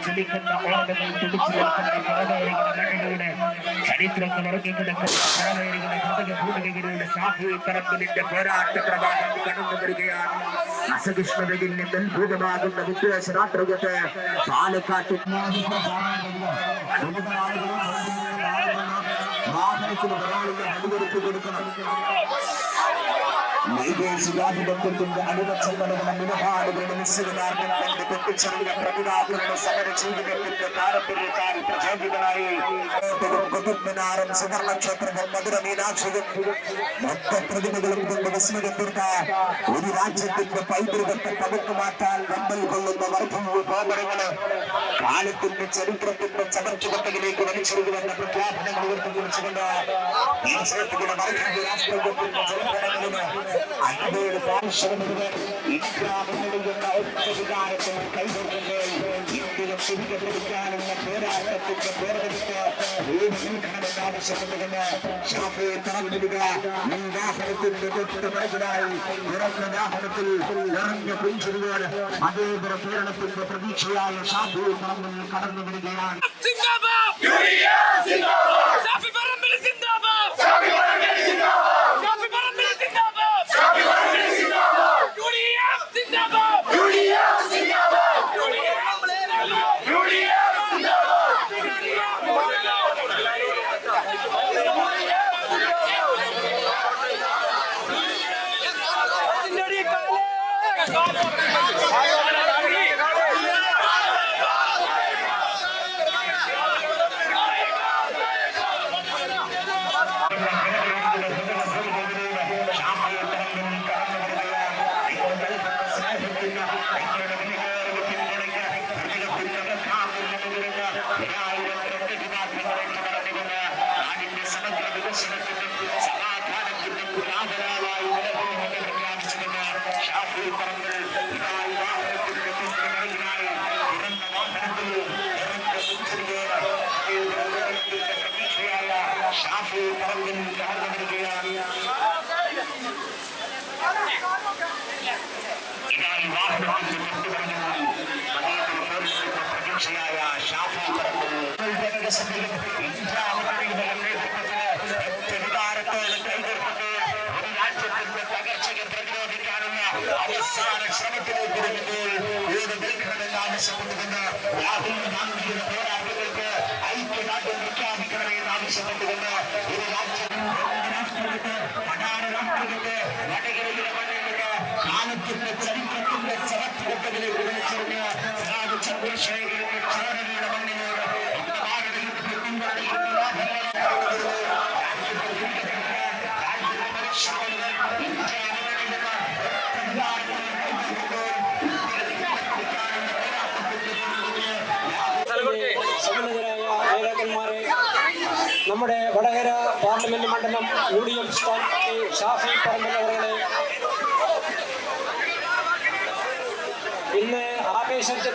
ചലിക്കുന്ന ഓർമ്മകൾ തുടിച്ചു നിൽക്കുന്ന ചരിത്രങ്ങൾ ഇറങ്ങിക്കിടക്കുന്ന ഹൃദയഭൂമികയിലൂടെ ഷാഫി പറമ്പിലിന്റെ പോരാട്ട പ്രവാഹം കടന്നു വരികയാണ്. അസഹിഷ്ണുതയിൽ നിന്ന് ഭൂതമാകുന്ന വിദ്വേഷ രാഷ്ട്രീയത്തെ പാലക്കാട്ട് വാഹനത്തിന് അനുവദിച്ചു കൊടുക്കണം. നൈദേശികാധിപത്യത്തിന്റെ അടിവച്ചങ്ങളുടെ നിലപാടുകളുടെ നിശ്ചയമാർഗം കണ്ട് പൊട്ടിച്ചെറിയ പ്രതികാക്കളുടെ സമര ജീവിതത്തിന്റെ പാരമ്പര്യത്താൽ പ്രചോദിതനായി കുതുബ്മിനാറും സുവർണക്ഷേത്രവും മധുര മീനാക്ഷിയും മൊത്ത പ്രതിമകളും കൊണ്ട് വിസ്മയം തീർത്ത ഒരു രാജ്യത്തിന്റെ പൈതൃകത്തെ പകുത്തു മാറ്റാൻ വെമ്പൽ കൊള്ളുന്ന വർദ്ധീയ പോകരങ്ങള് കാലത്തിന്റെ ചരിത്രത്തിന്റെ ചവർച്ചുകൊട്ടയിലേക്ക് വലിച്ചെറിയുമെന്ന പ്രഖ്യാപനങ്ങൾ ഉയർത്തിക്കുറിച്ചുകൊണ്ട് ദേശത്തിന്റെ വർദ്ധീയ രാഷ്ട്രീയത്തിന്റെ ജനഗണങ്ങളില് അൻപേഴ് പാർശ്വമുഴുവൻ ഇസ്ലാമിനെന്ന ഒറ്റ വികാരത്തിൽ കൈകൊള്ളുമ്പോൾ ഇന്ത്യയെ തിരികെ പിടിക്കാനുള്ള പോരാട്ടത്തിന്റെ പേരെടുത്ത് വീണ്ടെടുക്കണമെന്ന് ആവശ്യപ്പെട്ടുകൊണ്ട് ഷാഫി തറവിടുക. ഈ വാഹനത്തിന്റെ തൊട്ട് മനസ്സിലായി തുറന്ന വാഹനത്തിൽ ഇറങ്ങിയ പുഞ്ചിരിയോട് അതേതര കേരളത്തിന്റെ പ്രതീക്ഷയായ ഷാഫി പറമ്പിൽ കടന്നു വരികയാണ്. അവസാന ശ്രമത്തിലേക്ക് വരുമ്പോൾ ഏത് നിൽക്കണമെന്ന് ആവശ്യപ്പെട്ടുകൊണ്ട് രാഹുൽ ഗാന്ധിയുടെ പോരാട്ടങ്ങൾക്ക് ഐക്യദാർഢ്യം പ്രഖ്യാപിക്കണമെന്ന് ആവശ്യപ്പെട്ടുകൊണ്ട് ഒരു രാഷ്ട്രീയത്തെ പ്രധാന രാഷ്ട്രീയത്തെ വടകരയിലെ മണ്ണിലേക്ക് കാലത്തിന്റെ ചരിത്രത്തിന്റെ ചവറ്റുകൊട്ടകളിലേക്ക് വിളിച്ചെറിഞ്ഞ് ചന്ദ്രശേഖരന്റെ ചോരയുടെ മണ്ണിനോട് നേതാക്കന്മാരെ, നമ്മുടെ വടകര പാർലമെന്റ് മണ്ഡലം UDF സ്ഥാനാർത്ഥി ഷാഫി പറമ്പിൽ അവരുടെ ഇന്ന് ആവേശത്തിൽ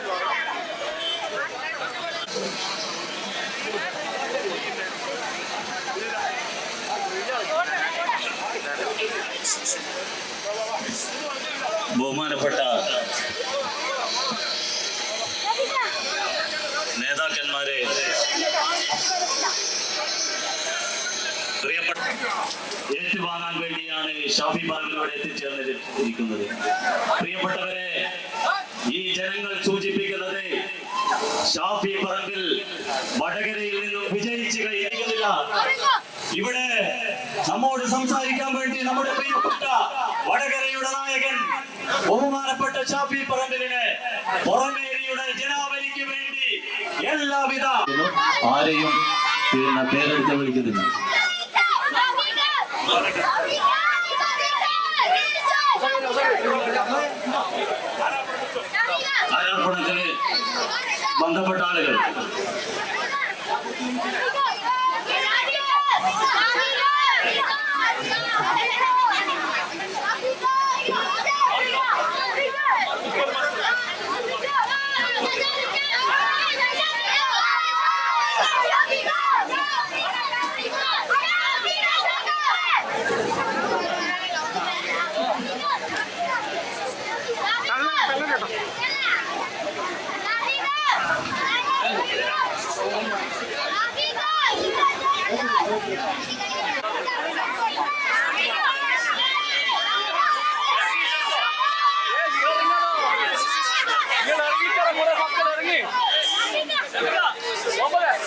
ബഹുമാനപ്പെട്ട നേതാക്കന്മാരെ, പ്രിയപ്പെട്ട ഏറ്റുവാങ്ങാൻ വേണ്ടിയാണ് ഷാഫി പറമ്പിലൂടെ എത്തിച്ചേർന്നിരിക്കുന്നത്. പ്രിയപ്പെട്ടവരെ, ഈ ജനങ്ങൾ സൂചിപ്പിക്കുന്നത് ഷാഫി പറമ്പിൽ വടകരയിൽ നിന്നും വിജയിച്ചു കഴിയുന്നില്ല. ഇവിടെ നമ്മോട് സംസാരിക്കാൻ വേണ്ടി നമ്മുടെ പ്രിയപ്പെട്ട വടകരയുടെ നായകൻ ബഹുമാനപ്പെട്ട ഷാഫി പറമ്പിലിനെ പുറമേരിയുടെ ജനാവലിക്ക് വേണ്ടി എല്ലാവിധ ആരെയും പേരെടുത്ത് വിളിക്കുന്നില്ല. ആരോപണത്തിന് ബന്ധപ്പെട്ട ആളുകൾ ആരോഗ്യ